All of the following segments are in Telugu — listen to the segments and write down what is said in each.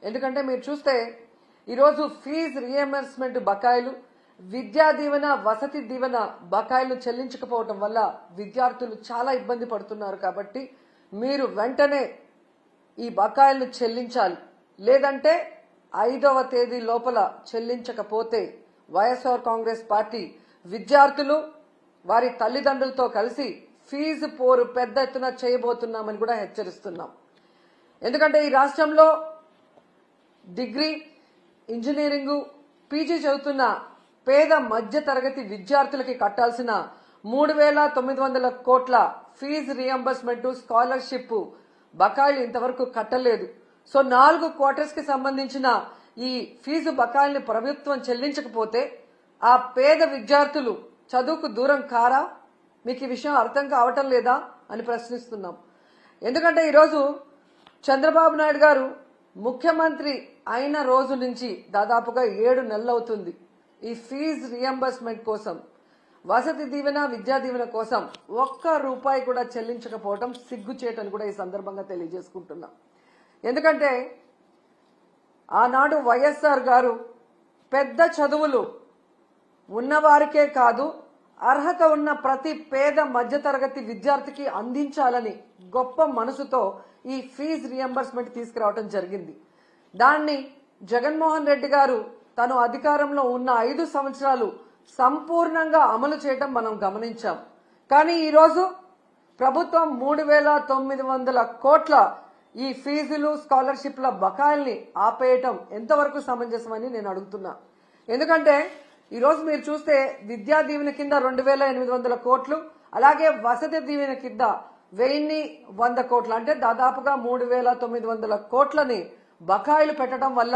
ఎందుకంటే మీరు చూస్తే ఈరోజు ఫీజు రియంబర్స్మెంట్ బకాయిలు, విద్యా దీవెన, వసతి దీవెన బకాయిలు చెల్లించకపోవడం వల్ల విద్యార్థులు చాలా ఇబ్బంది పడుతున్నారు. కాబట్టి మీరు వెంటనే ఈ బకాయిలను చెల్లించాలి. లేదంటే 5వ తేదీ లోపల చెల్లించకపోతే వైఎస్ఆర్ కాంగ్రెస్ పార్టీ విద్యార్థులు వారి తల్లిదండ్రులతో కలిసి ఫీజు పోరు పెద్ద ఎత్తున చేయబోతున్నామని కూడా హెచ్చరిస్తున్నాం. ఎందుకంటే ఈ రాష్ట్రంలో డిగ్రీ, ఇంజనీరింగు, పీజీ చదువుతున్న పేద మధ్య తరగతి విద్యార్థులకి కట్టాల్సిన 3,900 కోట్ల ఫీజు రియంబర్స్మెంట్, స్కాలర్షిప్ బకాయిలు ఇంతవరకు కట్టలేదు. సో 4 క్వార్టర్స్ కి సంబంధించిన ఈ ఫీజు బకాయిల్ని ప్రభుత్వం చెల్లించకపోతే ఆ పేద విద్యార్థులు చదువుకు దూరం కారా? మీకు ఈ విషయం అర్థం కావటం లేదా అని ప్రశ్నిస్తున్నాం. ఎందుకంటే ఈరోజు చంద్రబాబు నాయుడు గారు ముఖ్యమంత్రి అయిన రోజు నుంచి దాదాపుగా 7 నెలలు అవుతుంది. ఈ ఫీజు రియంబర్స్మెంట్ కోసం, వసతి దీవెన, విద్యా దీవెన కోసం ₹1 కూడా చెల్లించకపోవడం సిగ్గుచేటని కూడా ఈ సందర్భంగా తెలియజేసుకుంటున్నాం. ఎందుకంటే ఆనాడు వైఎస్ఆర్ గారు పెద్ద చదువులు ఉన్నవారికే కాదు, అర్హత ఉన్న ప్రతి పేద మధ్యతరగతి విద్యార్థికి అందించాలని గొప్ప మనసుతో ఈ ఫీజు రియంబర్స్మెంట్ తీసుకురావడం జరిగింది. దాన్ని జగన్మోహన్ రెడ్డి గారు తను అధికారంలో ఉన్న 5 సంవత్సరాలు సంపూర్ణంగా అమలు చేయడం మనం గమనించాం. కానీ ఈరోజు ప్రభుత్వం 3,900 కోట్ల ఈ ఫీజులు, స్కాలర్షిప్ల బకాయిల్ని ఆపేయటం ఎంతవరకు సమంజసమని నేను అడుగుతున్నా. ఎందుకంటే ఈరోజు మీరు చూస్తే విద్యా దీవెన కింద 2,800 కోట్లు, అలాగే వసతి దీవెన కింద 1,100 కోట్లు, అంటే దాదాపుగా 3,900 కోట్లని బకాయిలు పెట్టడం వల్ల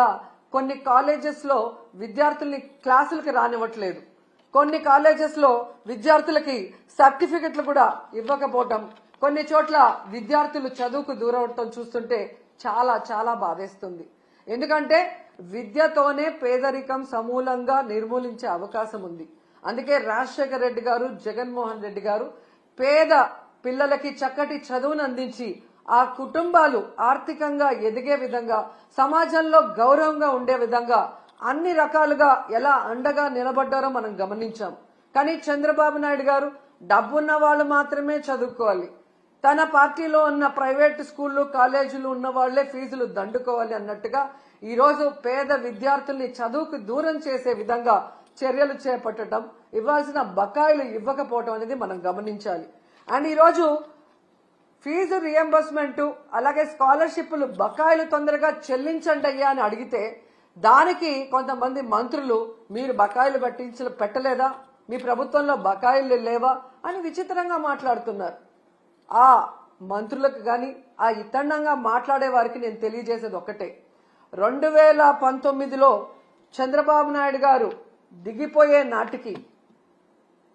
కొన్ని కాలేజెస్ లో విద్యార్థుల్ని క్లాసులకి రానివ్వట్లేదు. కొన్ని కాలేజెస్ లో విద్యార్థులకి సర్టిఫికెట్లు కూడా ఇవ్వకపోవటం, కొన్ని చోట్ల విద్యార్థులు చదువుకు దూరవటం చూస్తుంటే చాలా చాలా బాధేస్తుంది. ఎందుకంటే విద్యతోనే పేదరికం సమూలంగా నిర్మూలించే అవకాశం ఉంది. అందుకే రాజశేఖర రెడ్డి గారు, జగన్మోహన్ రెడ్డి గారు పేద పిల్లలకి చక్కటి చదువును అందించి ఆ కుటుంబాలు ఆర్థికంగా ఎదిగే విధంగా, సమాజంలో గౌరవంగా ఉండే విధంగా అన్ని రకాలుగా ఎలా అండగా నిలబడ్డారో మనం గమనించాం. కానీ చంద్రబాబు నాయుడు గారు డబ్బున్న వాళ్ళు మాత్రమే చదువుకోవాలి, తన పార్టీలో ఉన్న ప్రైవేట్ స్కూళ్లు, కాలేజీలు ఉన్న వాళ్లే ఫీజులు దండుకోవాలి అన్నట్టుగా ఈరోజు పేద విద్యార్థుల్ని చదువుకు దూరం చేసే విధంగా చర్యలు చేపట్టడం, ఇవ్వాల్సిన బకాయిలు ఇవ్వకపోవడం అనేది మనం గమనించాలి. అండ్ ఈరోజు ఫీజు రియంబర్స్మెంట్, అలాగే స్కాలర్షిప్లు బకాయిలు తొందరగా చెల్లించండి అయ్యా అని అడిగితే దానికి కొంతమంది మంత్రులు మీరు బకాయిలు పెట్టలేదా, మీ ప్రభుత్వంలో బకాయిలు లేవా అని విచిత్రంగా మాట్లాడుతున్నారు. ఆ మంత్రులకు గాని, ఆ ఇతండంగా మాట్లాడే వారికి నేను తెలియజేసేది ఒక్కటే, 2019లో చంద్రబాబు నాయుడు గారు దిగిపోయే నాటికి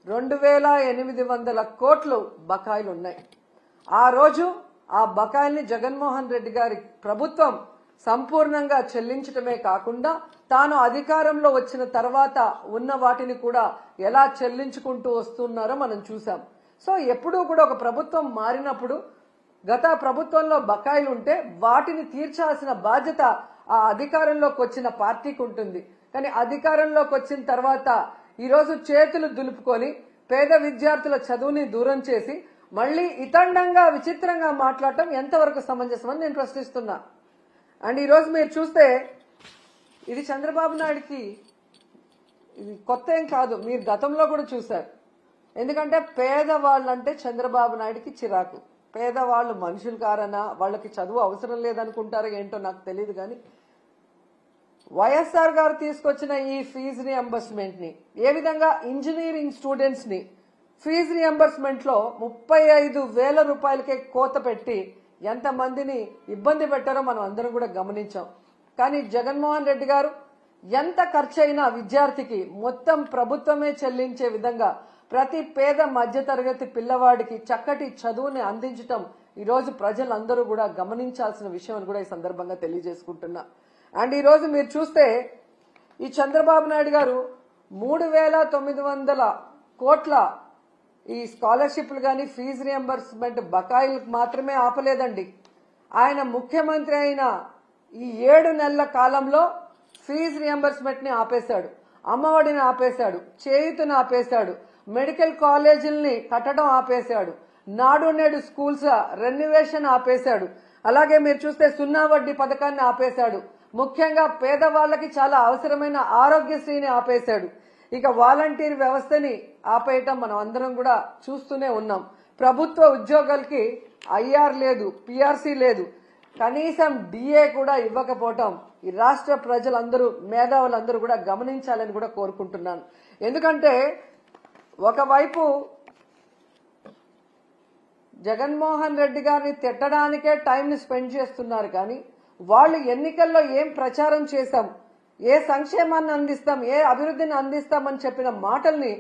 2,800 కోట్లు బకాయిలు ఉన్నాయి. ఆ రోజు ఆ బకాయిల్ని జగన్మోహన్ రెడ్డి గారి ప్రభుత్వం సంపూర్ణంగా చెల్లించడమే కాకుండా తాను అధికారంలో వచ్చిన తర్వాత ఉన్న వాటిని కూడా ఎలా చెల్లించుకుంటూ వస్తున్నారో మనం చూసాం. సో ఎప్పుడూ కూడా ఒక ప్రభుత్వం మారినప్పుడు గత ప్రభుత్వంలో బకాయిలు ఉంటే వాటిని తీర్చాల్సిన బాధ్యత ఆ అధికారంలోకి వచ్చిన పార్టీకి ఉంటుంది. కానీ అధికారంలోకి వచ్చిన తర్వాత ఈరోజు చేతులు దులుపుకొని పేద విద్యార్థుల చదువుని దూరం చేసి మళ్లీ ఇతండంగా విచిత్రంగా మాట్లాడటం ఎంతవరకు సమంజసమని నేను ప్రశ్నిస్తున్నా. అండ్ ఈరోజు మీరు చూస్తే ఇది చంద్రబాబు నాయుడికి ఇది కొత్త ఏం కాదు, మీరు గతంలో కూడా చూశారు. ఎందుకంటే పేదవాళ్ళంటే చంద్రబాబు నాయుడికి చిరాకు. పేదవాళ్ళు మనుషులు కారనా, వాళ్ళకి చదువు అవసరం లేదనుకుంటారో ఏంటో నాకు తెలియదు. కానీ వైఎస్ఆర్ గారు తీసుకొచ్చిన ఈ ఫీజు రియంబర్స్మెంట్ ని ఏ విధంగా ఇంజనీరింగ్ స్టూడెంట్స్ ని ఫీజు రియంబర్స్మెంట్ లో 35,000 రూపాయలకే కోత పెట్టి ఎంతమందిని ఇబ్బంది పెట్టారో మనం అందరం కూడా గమనించాం. కానీ జగన్మోహన్ రెడ్డి గారు ఎంత ఖర్చు అయినా విద్యార్థికి మొత్తం ప్రభుత్వమే చెల్లించే విధంగా ప్రతి పేద మధ్యతరగతి పిల్లవాడికి చక్కటి చదువుని అందించడం ఈరోజు ప్రజలందరూ కూడా గమనించాల్సిన విషయం అని కూడా ఈ సందర్భంగా తెలియజేసుకుంటున్నా. అండ్ ఈరోజు మీరు చూస్తే ఈ చంద్రబాబు నాయుడు గారు 3,900 కోట్ల ఈ స్కాలర్షిప్లు కానీ ఫీజు రియంబర్స్మెంట్ బకాయిలు మాత్రమే ఆపలేదండి. ఆయన ముఖ్యమంత్రి అయిన ఈ 7 నెలల కాలంలో ఫీజు రియంబర్స్మెంట్ ని ఆపేశాడు, అమ్మఒడిని ఆపేశాడు, చేయూతని ఆపేశాడు, మెడికల్ కాలేజీల్ని కట్టడం ఆపేశాడు, నాడు నేడు స్కూల్స్ రెన్యువేషన్ ఆపేశాడు. అలాగే మీరు చూస్తే 0 వడ్డీ పథకాన్ని ఆపేశాడు. ముఖ్యంగా పేదవాళ్లకి చాలా అవసరమైన ఆరోగ్యశ్రీని ఆపేశాడు. ఇక వాలంటీర్ వ్యవస్థని ఆపేయటం మనం అందరం కూడా చూస్తూనే ఉన్నాం. ప్రభుత్వ ఉద్యోగాలకి ఐఆర్ లేదు, పిఆర్సీ లేదు, కనీసం డిఏ కూడా ఇవ్వకపోవటం ఈ రాష్ట్ర ప్రజలందరూ, మేధావులందరూ కూడా గమనించాలని కూడా కోరుకుంటున్నాను. ఎందుకంటే ఒకవైపు జగన్మోహన్ రెడ్డి గారిని తిట్టడానికే టైంని స్పెండ్ చేస్తున్నారు, కానీ వాళ్ళు ఎన్నికల్లో ఏం ప్రచారం చేశాం, ఏ సంక్షేమాన్ని అందిస్తాం, ఏ అభివృద్ధిని అందిస్తామని చెప్పిన మాటల్ని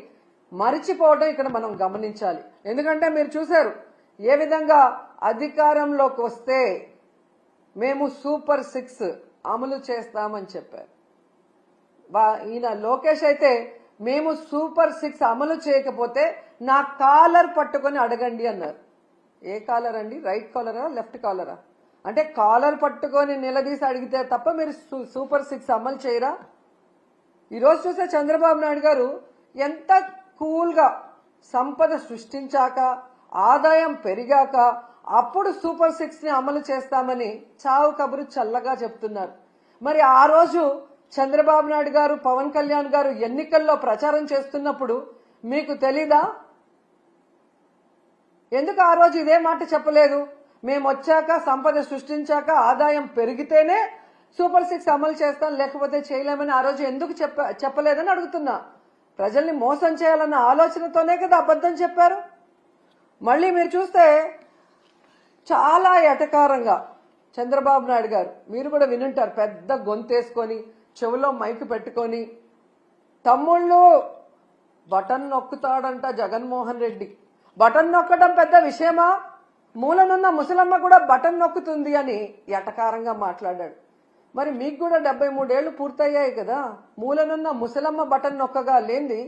మరిచిపోవడం ఇక్కడ మనం గమనించాలి. ఎందుకంటే మీరు చూశారు ఏ విధంగా అధికారంలోకి వస్తే మేము సూపర్ 6 అమలు చేస్తామని చెప్పారు. ఈయన లోకేష్ అయితే మేము సూపర్ 6 అమలు చేయకపోతే నా కాలర్ పట్టుకొని అడగండి అన్నారు. ఏ కాలర్ అండి? రైట్ కాలరా, లెఫ్ట్ కాలరా? అంటే కాలర్ పట్టుకొని నిలదీసి అడిగితే తప్ప మీరు సూపర్ 6 అమలు చేయరా? ఈరోజు చూస్తే చంద్రబాబు నాయుడు గారు ఎంత కూల్గా సంపద సృష్టించాక, ఆదాయం పెరిగాక అప్పుడు సూపర్ 6 ని అమలు చేస్తామని చావు కబురు చల్లగా చెప్తున్నారు. మరి ఆ రోజు చంద్రబాబు నాయుడు గారు, పవన్ కళ్యాణ్ గారు ఎన్నికల్లో ప్రచారం చేస్తున్నప్పుడు మీకు తెలీదా? ఎందుకు ఆ రోజు ఇదే మాట చెప్పలేదు? మేము వచ్చాక, సంపద సృష్టించాక, ఆదాయం పెరిగితేనే సూపర్ 6 అమలు చేస్తాం, లేకపోతే చేయలేమని ఆ రోజు ఎందుకు చెప్పలేదని అడుగుతున్నా. ప్రజల్ని మోసం చేయాలన్న ఆలోచనతోనే కదా అబద్ధం చెప్పారు. మళ్ళీ మీరు చూస్తే చాలా ఎటకారంగా చంద్రబాబు నాయుడు గారు, మీరు కూడా వినుంటారు, పెద్ద గొంతేసుకొని చెవులో మైక్ పెట్టుకొని, తమ్ముళ్ళు బటన్ నొక్కుతాడంట జగన్మోహన్ రెడ్డి, బటన్ నొక్కడం పెద్ద విషయమా, మూలనున్న ముసలమ్మ కూడా బటన్ నొక్కుతుంది అని ఎటకారంగా మాట్లాడాడు. మరి మీకు కూడా 73 ఏళ్లు పూర్తయ్యాయి కదా, మూలనున్న ముసలమ్మ బటన్ నొక్కగా లేంది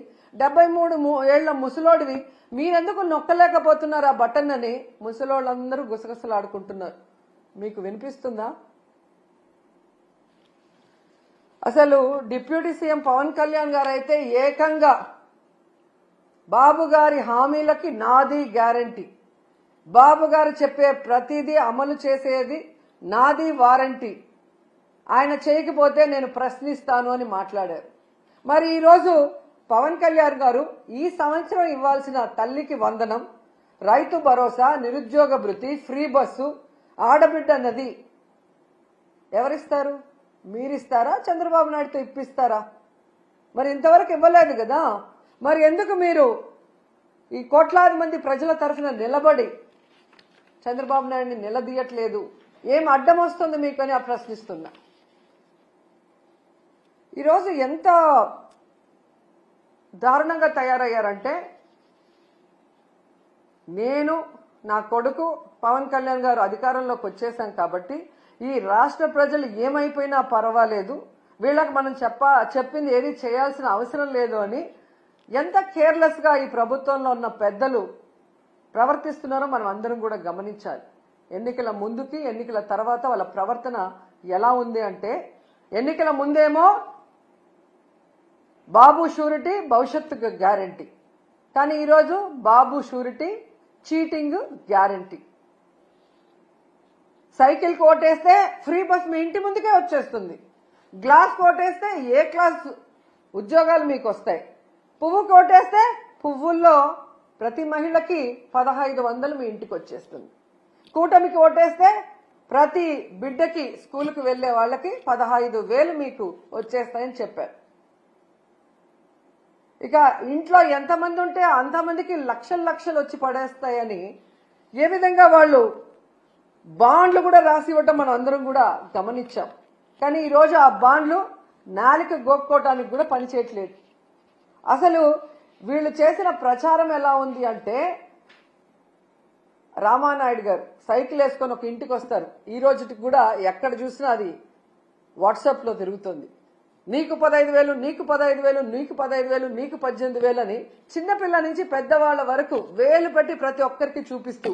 73 ఏళ్ల ముసలోడివి మీరెందుకు నొక్కలేకపోతున్నారు ఆ బటన్ అని ముసలోళ్ళందరూ గుసగుసలాడుకుంటున్నారు. మీకు వినిపిస్తుందా? అసలు డిప్యూటీ సీఎం పవన్ కళ్యాణ్ గారు అయితే ఏకంగా బాబు గారి హామీలకి నాది గ్యారంటీ, బాబు గారు చెప్పే ప్రతిదీ అమలు చేసేది నాది వారంటీ, ఆయన చేయకపోతే నేను ప్రశ్నిస్తాను అని మాట్లాడారు. మరి ఈరోజు పవన్ కళ్యాణ్ గారు ఈ సంవత్సరం ఇవ్వాల్సిన తల్లికి వందనం, రైతు భరోసా, నిరుద్యోగ భృతి, ఫ్రీ బస్సు, ఆడబిడ్డ నది ఎవరిస్తారు? మీరిస్తారా? చంద్రబాబు నాయుడుతో ఇప్పిస్తారా? మరి ఇంతవరకు ఇవ్వలేదు కదా. మరి ఎందుకు మీరు ఈ కోట్లాది మంది ప్రజల తరఫున నిలబడి చంద్రబాబు నాయుడిని నిలదీయట్లేదు? ఏం అడ్డం వస్తుంది మీకు అని ప్రశ్నిస్తున్నా. ఈరోజు ఎంత దారుణంగా తయారయ్యారంటే, నేను, నా కొడుకు పవన్ కళ్యాణ్ గారు అధికారంలోకి వచ్చేసాం కాబట్టి ఈ రాష్ట్ర ప్రజలు ఏమైపోయినా పర్వాలేదు, వీళ్ళకి మనం చెప్పింది ఏది చేయాల్సిన అవసరం లేదు అని ఎంత కేర్లెస్ గా ఈ ప్రభుత్వంలో ఉన్న పెద్దలు ప్రవర్తిస్తున్నారో మనం అందరం కూడా గమనించాలి. ఎన్నికల ముందుకి ఎన్నికల తర్వాత వాళ్ళ ప్రవర్తన ఎలా ఉంది అంటే, ఎన్నికల ముందేమో బాబు షూరిటీ భవిష్యత్తుకు గ్యారంటీ, కానీ ఈరోజు Babu surety cheating guarantee. Cycle కోటేస్తే ఫ్రీ బస్ మీ ఇంటి ముందుకే వచ్చేస్తుంది, గ్లాస్ కోటేస్తే ఏ క్లాస్ ఉద్యోగాలు మీకు వస్తాయి, పువ్వు కోటేస్తే పువ్వుల్లో ప్రతి మహిళకి 1500 మీ ఇంటికి వచ్చేస్తుంది, కూటమికి ఓటేస్తే ప్రతి బిడ్డకి స్కూల్కి వెళ్లే వాళ్ళకి 15,000 మీకు వచ్చేస్తాయని చెప్పారు. ఇక ఇంట్లో ఎంతమంది ఉంటే అంతమందికి లక్షలు వచ్చి పడేస్తాయని ఏ విధంగా వాళ్ళు బాండ్లు కూడా రాసి ఇవ్వటం మనం అందరం కూడా గమనించాం. కానీ ఈరోజు ఆ బాండ్లు నాలిక గోక్కోవటానికి కూడా పనిచేయట్లేదు. అసలు వీళ్ళు చేసిన ప్రచారం ఎలా ఉంది అంటే, రామానాయుడు గారు సైకిల్ వేసుకొని ఒక ఇంటికి వస్తారు, ఈ రోజుకి కూడా ఎక్కడ చూసినా అది వాట్సాప్ లో తిరుగుతుంది. నీకు 15,000, నీకు 15,000, నీకు 15,000, నీకు 18,000 అని చిన్నపిల్ల నుంచి పెద్దవాళ్ల వరకు వేలు పెట్టి ప్రతి ఒక్కరికి చూపిస్తూ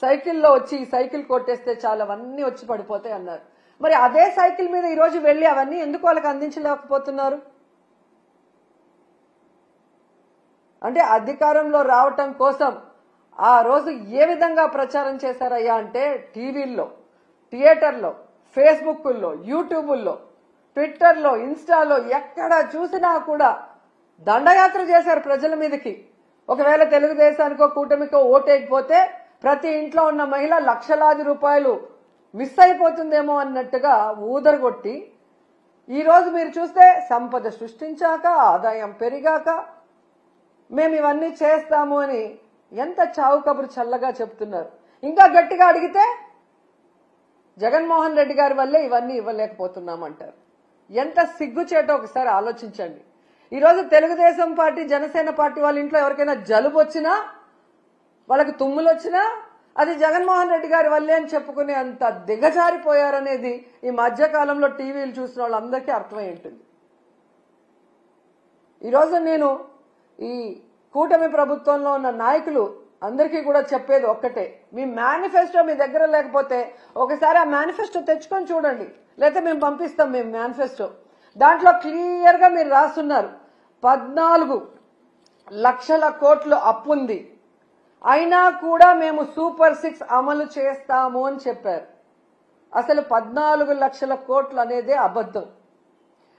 సైకిల్లో వచ్చి సైకిల్ కొట్టేస్తే చాలా అవన్నీ వచ్చి పడిపోతాయి అన్నారు. మరి అదే సైకిల్ మీద ఈరోజు వెళ్ళి అవన్నీ ఎందుకు వాళ్ళకి అందించలేకపోతున్నారు? అంటే అధికారంలో రావటం కోసం ఆ రోజు ఏ విధంగా ప్రచారం చేశారయ్యా అంటే టీవీల్లో, థియేటర్లో, ఫేస్బుక్లో, యూట్యూబుల్లో, ట్విట్టర్లో, ఇన్స్టాలో ఎక్కడ చూసినా కూడా దండయాత్ర చేశారు ప్రజల మీదకి. ఒకవేళ తెలుగుదేశానికో కూటమికో ఓటేయకపోతే ప్రతి ఇంట్లో ఉన్న మహిళ లక్షలాది రూపాయలు మిస్ అయిపోతుందేమో అన్నట్టుగా ఊదరగొట్టి ఈరోజు మీరు చూస్తే సంపద సృష్టించాక, ఆదాయం పెరిగాక మేము ఇవన్నీ చేస్తాము అని ఎంత చావు కబురు చల్లగా చెప్తున్నారు. ఇంకా గట్టిగా అడిగితే జగన్మోహన్ రెడ్డి గారి వల్లే ఇవన్నీ ఇవ్వలేకపోతున్నామంటారు. ఎంత సిగ్గుచేటో ఒకసారి ఆలోచించండి. ఈరోజు తెలుగుదేశం పార్టీ, జనసేన పార్టీ వాళ్ళ ఇంట్లో ఎవరికైనా జలుబు వచ్చినా, వాళ్ళకి తుమ్ములు వచ్చినా అది జగన్మోహన్ రెడ్డి గారి వల్లే అని చెప్పుకునే అంత దిగజారిపోయారనేది ఈ మధ్యకాలంలో టీవీలు చూసిన వాళ్ళందరికీ అర్థమై ఉంటుంది. ఈరోజు నేను ఈ కూటమి ప్రభుత్వంలో ఉన్న నాయకులు అందరికీ కూడా చెప్పేది ఒక్కటే, మీ మేనిఫెస్టో మీ దగ్గర లేకపోతే ఒకసారి ఆ మేనిఫెస్టో తెచ్చుకొని చూడండి, లేకపోతే మేము పంపిస్తాం మేము మేనిఫెస్టో. దాంట్లో క్లియర్ గా మీరు రాస్తున్నారు 14 లక్షల కోట్లు అప్పుంది, అయినా కూడా మేము సూపర్ 6 అమలు చేస్తాము అని చెప్పారు. అసలు 14 లక్షల కోట్లు అనేదే అబద్ధం.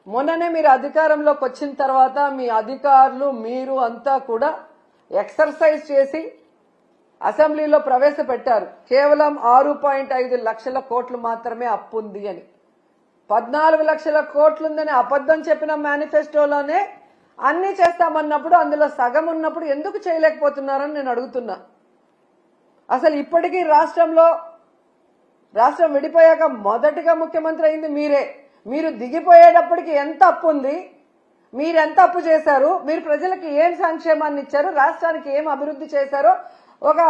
మొన్ననే మీరు అధికారంలోకి వచ్చిన తర్వాత మీ అధికారులు మీరు అంతా కూడా ఎక్సర్సైజ్ చేసి అసెంబ్లీలో ప్రవేశపెట్టారు, కేవలం 6.5 లక్షల కోట్లు మాత్రమే అప్పుంది అని. 14 లక్షల కోట్లుందని అబద్ధం చెప్పిన మేనిఫెస్టోలోనే అన్ని చేస్తామన్నప్పుడు అందులో సగం ఉన్నప్పుడు ఎందుకు చేయలేకపోతున్నారని నేను అడుగుతున్నా. అసలు ఇప్పటికీ రాష్ట్రం విడిపోయాక మొదటిగా ముఖ్యమంత్రి అయింది మీరే. మీరు దిగిపోయేటప్పటికి ఎంత అప్పు ఉంది, మీరెంత అప్పు చేశారు, మీరు ప్రజలకు ఏం సంక్షేమాన్ని ఇచ్చారు, రాష్ట్రానికి ఏం అభివృద్ధి చేశారో ఒక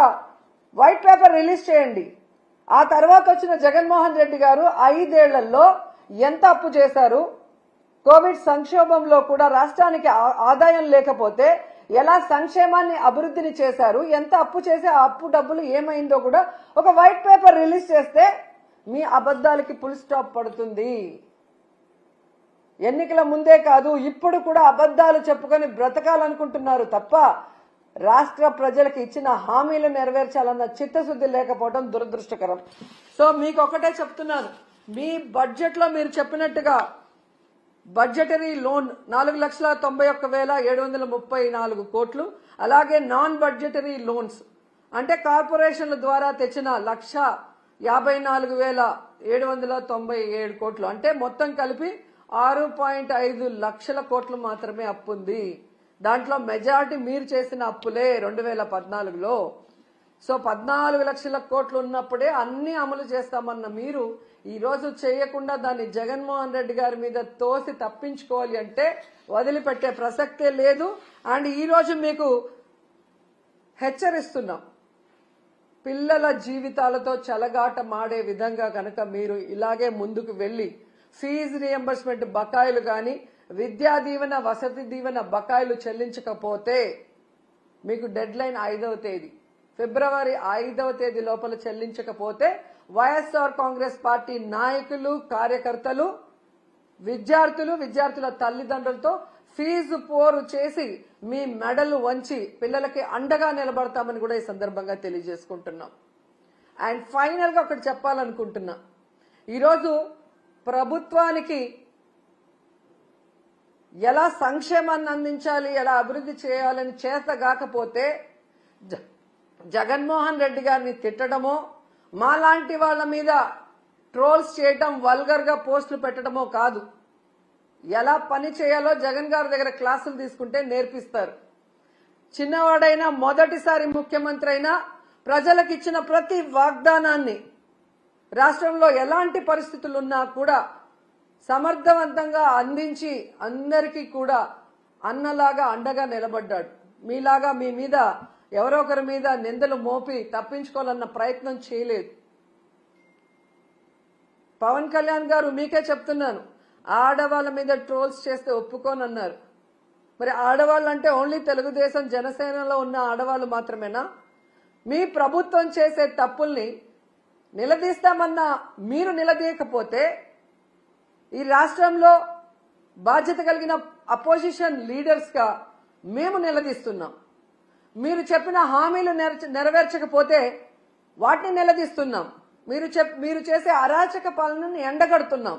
వైట్ పేపర్ రిలీజ్ చేయండి. ఆ తర్వాత వచ్చిన జగన్మోహన్ రెడ్డి గారు 5 ఏళ్లలో ఎంత అప్పు చేశారు, కోవిడ్ సంక్షోభంలో కూడా రాష్ట్రానికి ఆదాయం లేకపోతే ఎలా సంక్షేమాన్ని అభివృద్ధిని చేశారు, ఎంత అప్పు చేసి ఆ అప్పు డబ్బులు ఏమైందో కూడా ఒక వైట్ పేపర్ రిలీజ్ చేస్తే మీ అబద్ధాలకి ఫుల్ స్టాప్ పడుతుంది. ఎన్నికల ముందే కాదు ఇప్పుడు కూడా అబద్ధాలు చెప్పుకొని బ్రతకాలనుకుంటున్నారు తప్ప రాష్ట్ర ప్రజలకు ఇచ్చిన హామీలు నెరవేర్చాలన్న చిత్తశుద్ధి లేకపోవడం దురదృష్టకరం. సో మీకు ఒకటే చెప్తున్నాను, మీ బడ్జెట్ లో మీరు చెప్పినట్టుగా బడ్జెటరీ లోన్ 4,91,734 కోట్లు, అలాగే నాన్ బడ్జెటరీ లోన్స్ అంటే కార్పొరేషన్ల ద్వారా తెచ్చిన 1,54,797 కోట్లు, అంటే మొత్తం కలిపి 6.5 లక్షల కోట్లు మాత్రమే అప్పుంది. దాంట్లో మెజారిటీ మీరు చేసిన అప్పులే 2014లో. సో 14 లక్షల కోట్లు ఉన్నప్పుడే అన్ని అమలు చేస్తామన్న మీరు ఈ రోజు చేయకుండా దాన్ని జగన్మోహన్ రెడ్డి గారి మీద తోసి తప్పించుకోవాలి అంటే వదిలిపెట్టే ప్రసక్తే లేదు. అండ్ ఈ రోజు మీకు హెచ్చరిస్తున్నాం, పిల్లల జీవితాలతో చెలగాట మాడే విధంగా కనుక మీరు ఇలాగే ముందుకు వెళ్లి ఫీజు రియంబర్స్మెంట్ బకాయిలు గాని, విద్యా దీవెన, వసతి దీవెన బకాయిలు చెల్లించకపోతే మీకు డెడ్ లైన్ 5వ తేదీ, ఫిబ్రవరి 5వ తేదీ లోపల చెల్లించకపోతే వైఎస్ఆర్ కాంగ్రెస్ పార్టీ నాయకులు, కార్యకర్తలు, విద్యార్థుల తల్లిదండ్రులతో ఫీజు పోరు చేసి మీ మెడలు వంచి పిల్లలకి అండగా నిలబడతామని కూడా ఈ సందర్భంగా తెలియజేసుకుంటున్నాం. అండ్ ఫైనల్ గా ఒకటి చెప్పాలనుకుంటున్నా, ఈరోజు ప్రభుత్వానికి ఎలా సంక్షేమాన్ని అందించాలి, ఎలా అభివృద్ధి చేయాలని చేతగాకపోతే జగన్మోహన్ రెడ్డి గారిని తిట్టడమో, మాలాంటి వాళ్ళ మీద ట్రోల్స్ చేయటం, వల్గర్ గా పోస్టులు పెట్టడమో కాదు, ఎలా పని చేయాలో జగన్ గారి దగ్గర క్లాసులు తీసుకుంటే నేర్పిస్తారు. చిన్నవాడైనా మొదటిసారి ముఖ్యమంత్రి అయినా ప్రజలకు ఇచ్చిన ప్రతి వాగ్దానాన్ని రాష్ట్రంలో ఎలాంటి పరిస్థితులున్నా కూడా సమర్థవంతంగా అందించి అందరికీ కూడా అన్నలాగా అండగా నిలబడ్డాడు. మీలాగా మీ మీద ఎవరో ఒకరి మీద నిందలు మోపి తప్పించుకోవాలన్న ప్రయత్నం చేయలేదు. పవన్ కళ్యాణ్ గారు మీకే చెప్తున్నాను, ఆడవాళ్ళ మీద ట్రోల్స్ చేస్తే ఒప్పుకోనన్నారు. మరి ఆడవాళ్ళు అంటే ఓన్లీ తెలుగుదేశం జనసేనలో ఉన్న ఆడవాళ్ళు మాత్రమేనా? మీ ప్రభుత్వం చేసే తప్పుల్ని నిలదీస్తామన్నా మీరు నిలదీయకపోతే ఈ రాష్ట్రంలో బాధ్యత కలిగిన అపోజిషన్ లీడర్స్ గా మేము నిలదీస్తున్నాం. మీరు చెప్పిన హామీలు నెరవేర్చకపోతే వాటిని నిలదీస్తున్నాం. మీరు చేసే అరాచక పాలనని ఎండగడుతున్నాం.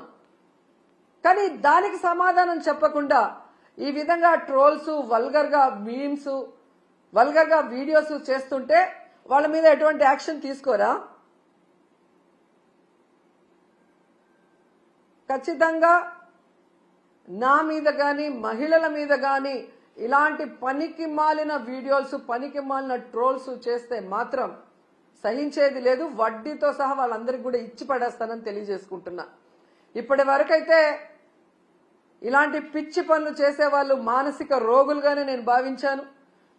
కానీ దానికి సమాధానం చెప్పకుండా ఈ విధంగా ట్రోల్స్, వల్గర్ గా మీమ్స్, వల్గర్ గా వీడియోస్ చేస్తుంటే వాళ్ళ మీద ఎటువంటి యాక్షన్ తీసుకోరా? ఖచ్చితంగా నా మీద గాని మహిళల మీద గాని ఇలాంటి పనికి మాలిన వీడియోస్, పనికి మాలిన ట్రోల్స్ చేస్తే మాత్రం సహించేది లేదు. వడ్డీతో సహా వాళ్ళందరికీ కూడా ఇచ్చి పడేస్తానని తెలియజేసుకుంటున్నా. ఇప్పటి వరకైతే ఇలాంటి పిచ్చి పనులు చేసే వాళ్ళు మానసిక రోగులుగానే నేను భావించాను.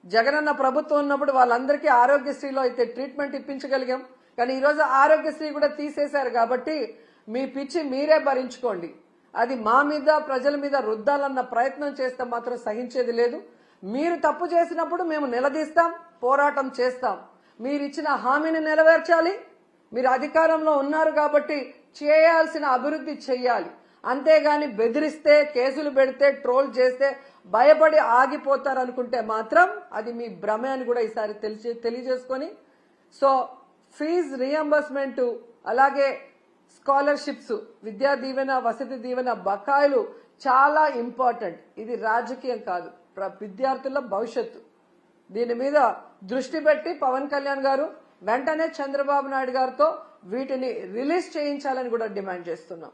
జగనన్న ప్రభుత్వం ఉన్నప్పుడు వాళ్ళందరికీ ఆరోగ్యశ్రీలో అయితే ట్రీట్మెంట్ ఇప్పించగలిగాం. కానీ ఈరోజు ఆరోగ్యశ్రీ కూడా తీసేశారు కాబట్టి మీ పిచ్చి మీరే భరించుకోండి. అది మా మీద, ప్రజల మీద రుద్దాలన్న ప్రయత్నం చేస్తే మాత్రం సహించేది లేదు. మీరు తప్పు చేసినప్పుడు మేము నిలదీస్తాం, పోరాటం చేస్తాం. మీరిచ్చిన హామీని నెరవేర్చాలి. మీరు అధికారంలో ఉన్నారు కాబట్టి చేయాల్సిన అభివృద్ధి చెయ్యాలి. అంతేగాని బెదిరిస్తే, కేసులు పెడితే, ట్రోల్ చేస్తే భయపడి ఆగిపోతారనుకుంటే మాత్రం అది మీ భ్రమే అని కూడా ఈసారి తెలియజేసుకొని, సో ఫీజు రియంబర్స్మెంట్, అలాగే స్కాలర్షిప్స్, విద్యా దీవెన, వసతి దీవెన బకాయిలు చాలా ఇంపార్టెంట్. ఇది రాజకీయం కాదు, విద్యార్థుల భవిష్యత్తు. దీని మీద దృష్టి పెట్టి పవన్ కళ్యాణ్ గారు వెంటనే చంద్రబాబు నాయుడు గారితో వీటిని రిలీజ్ చేయించాలని కూడా డిమాండ్ చేస్తున్నాం.